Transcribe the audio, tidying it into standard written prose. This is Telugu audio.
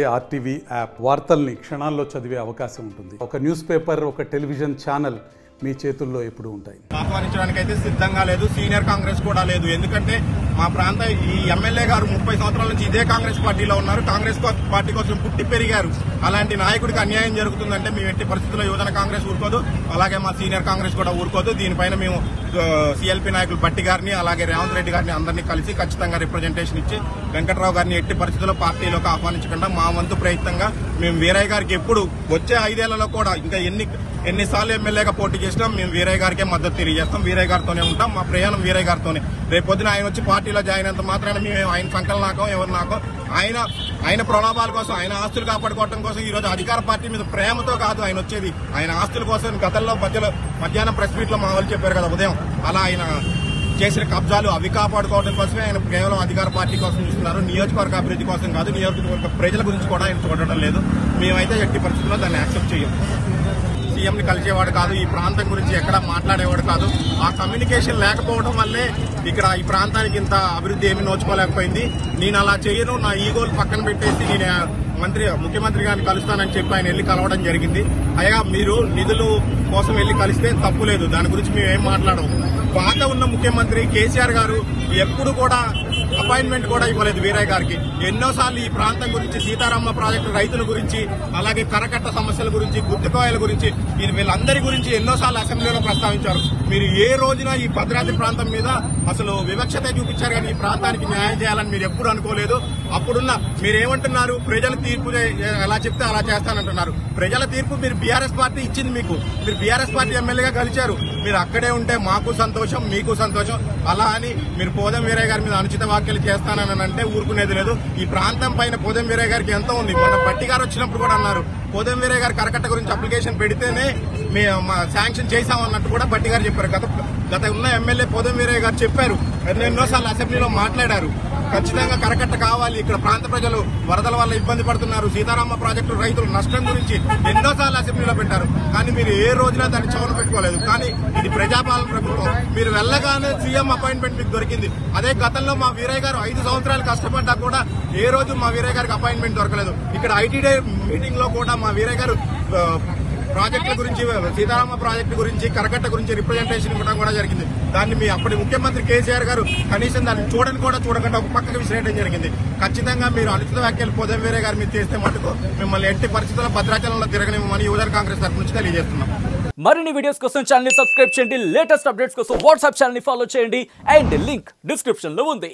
ఆర్టీవీ యాప్ వార్తల్ని క్షణాల్లో చదివే అవకాశం ఉంటుంది. ఒక న్యూస్ పేపర్, ఒక టెలివిజన్ ఛానల్ మీ చేతుల్లో ఎప్పుడు ఉంటాయి. ఆహ్వానించడానికి అయితే సిద్ధంగా లేదు. సీనియర్ కాంగ్రెస్ కూడా లేదు. ఎందుకంటే మా ప్రాంత ఈ ఎమ్మెల్యే గారు 30 సంవత్సరాల నుంచి ఇదే కాంగ్రెస్ పార్టీలో ఉన్నారు. కాంగ్రెస్ పార్టీ కోసం పుట్టి పెరిగారు. అలాంటి నాయకుడికి అన్యాయం జరుగుతుందంటే మేము ఎట్టి పరిస్థితుల్లో యువజన కాంగ్రెస్ ఊరుకోదు, అలాగే మా సీనియర్ కాంగ్రెస్ కూడా ఊరుకోదు. దీనిపైన మేము సిఎల్పీ నాయకులు బట్టి గారిని, అలాగే రేవంత్ రెడ్డి గారిని అందరినీ కలిసి ఖచ్చితంగా రిప్రజెంటేషన్ ఇచ్చి వెంకట్రావు గారిని ఎట్టి పరిస్థితుల్లో పార్టీలోకి ఆహ్వానించకుండా మా వంతు ప్రయత్నంగా మేము వీరయ్య గారికి ఎప్పుడు వచ్చే 5 ఏళ్లలో కూడా ఇంకా ఎన్నిసార్లు ఎమ్మెల్యేగా పోటీ చేసినా మేము వీరయ్య గారికే మద్దతు తెలియజేస్తాం. వీరయ్య గారితోనే ఉంటాం. మా ప్రయాణం వీరయ్య గారితోనే. రేపు పొద్దున ఆయన వచ్చి పార్టీలో జాయిన్ అయినంత మాత్రాన మేము ఆయన సంకలనం నాకో ఎవరు నాకో ఆయన ప్రలోభాల కోసం, ఆయన ఆస్తులు కాపాడుకోవడం కోసం ఈ రోజు అధికార పార్టీ మీద ప్రేమతో కాదు ఆయన వచ్చేది. ఆయన ఆస్తుల కోసం గతంలో మధ్యాహ్నం ప్రెస్ మీట్ లో మా వాళ్ళు చెప్పారు కదా ఉదయం, అలా ఆయన చేసిన కబ్జాలు అవి కాపాడుకోవడం కోసమే ఆయన కేవలం అధికార పార్టీ కోసం చూస్తున్నారు. నియోజకవర్గ అభివృద్ధి కోసం కాదు, నియోజకవర్గ ప్రజల గురించి కూడా ఆయన చూడటం లేదు. మేమైతే ఎట్టి పరిస్థితుల్లో దాన్ని యాక్సెప్ట్ చేయం. సీఎం ని కలిసేవాడు కాదు, ఈ ప్రాంతం గురించి ఎక్కడా మాట్లాడేవాడు కాదు. ఆ కమ్యూనికేషన్ లేకపోవడం వల్లే ఇక్కడ ఈ ప్రాంతానికి ఇంత అభివృద్ధి ఏమీ నోచుకోలేకపోయింది. నేను అలా చేయను, నా ఈగోలు పక్కన పెట్టేసి నేను ముఖ్యమంత్రి గారిని కలుస్తానని చెప్పి ఆయన వెళ్లి కలవడం జరిగింది. అయ్యా మీరు నిధులు కోసం వెళ్లి కలిస్తే తప్పు లేదు, దాని గురించి మేము ఏం మాట్లాడము. పాత ఉన్న ముఖ్యమంత్రి కేసీఆర్ గారు ఎప్పుడు కూడా అపాయింట్మెంట్ కూడా ఇవ్వలేదు వీరయ్య గారికి. ఎన్నోసార్లు ఈ ప్రాంతం గురించి, సీతారామ ప్రాజెక్టు రైతుల గురించి, అలాగే కరకట్ట సమస్యల గురించి, గుర్తుకోయల గురించి, వీళ్ళందరి గురించి ఎన్నోసార్లు అసెంబ్లీలో ప్రస్తావించారు. మీరు ఏ రోజున ఈ భద్రాద్రి ప్రాంతం మీద అసలు వివక్షత చూపించారు, కానీ ఈ ప్రాంతానికి న్యాయం చేయాలని మీరు ఎప్పుడు అనుకోలేదు. అప్పుడున్న మీరేమంటున్నారు, ప్రజల తీర్పు ఎలా చెప్తే అలా చేస్తానంటున్నారు. ప్రజల తీర్పు మీరు బీఆర్ఎస్ పార్టీ ఇచ్చింది. మీరు బీఆర్ఎస్ పార్టీ ఎమ్మెల్యేగా కలిశారు. మీరు అక్కడే ఉంటే మాకు సంతోషం, మీకు సంతోషం. అలా అని మీరు పోదం వీరయ్య గారి మీద అనుచిత వ్యాఖ్యలు చేస్తానని అంటే ఊరుకునేది లేదు. ఈ ప్రాంతం పైన పోదం వీరయ్య గారికి ఎంతో ఉంది. మొన్న బట్టి గారు వచ్చినప్పుడు కూడా అన్నారు, పోదం వీరయ్య గారు కరకట్ట గురించి అప్లికేషన్ పెడితేనే శాంక్షన్ చేశామన్నట్టు కూడా బట్టి గారు చెప్పారు. గత ఉన్న ఎమ్మెల్యే పోదం వీరయ్య గారు చెప్పారు, ఎన్నోసార్లు అసెంబ్లీలో మాట్లాడారు. ఖచ్చితంగా కరకట్ట కావాలి, ఇక్కడ ప్రాంత ప్రజలు వరదల వల్ల ఇబ్బంది పడుతున్నారు, సీతారామ ప్రాజెక్టు రైతుల నష్టం గురించి ఎన్నోసార్లు అసెంబ్లీలో పెట్టారు. కానీ మీరు ఏ రోజున దాన్ని చౌన పెట్టుకోలేదు. కానీ ఇది ప్రజాపాలన ప్రభుత్వం. మీరు వెళ్ళగానే సీఎం అపాయింట్మెంట్ మీకు దొరికింది. అదే గతంలో మా వీరయ్య గారు 5 సంవత్సరాలు కష్టపడ్డా కూడా ఏ రోజు మా వీరయ్య గారికి అపాయింట్మెంట్ దొరకలేదు. ఇక్కడ ఐటీడీ మీటింగ్ లో కూడా మా వీరయ్య గారు ప్రాజెక్టుల గురించి, సీతారామ ప్రాజెక్టు గురించి, కరకట్ట గురించి రిప్రజెంటేషన్ ఇవ్వడం కూడా జరిగింది. దాన్ని మీ అప్పటి ముఖ్యమంత్రి కేసీఆర్ గారు కనీసం దాన్ని చూడకుండా ఒక పక్కకు విసిరేయడం జరిగింది. ఖచ్చితంగా మీరు అనుచిత వ్యాఖ్యలు పోదం వీరయ్య గారి మీద చేస్తే మటుకు మిమ్మల్ని ఎట్టి పరిస్థితుల్లో భద్రాచలంలో తిరగనివ్వమని యువజన కాంగ్రెస్ తరఫు నుంచి తెలియజేస్తున్నాం. మరిన్ని వీడియోస్ కోసం ఛానల్ ని సబ్స్క్రైబ్ చేయండి. లేటెస్ట్ అప్డేట్స్ కోసం వాట్సాప్ ఛానల్ ని ఫాలో చేయండి. అండ్ లింక్ డిస్క్రిప్షన్ లో ఉంది.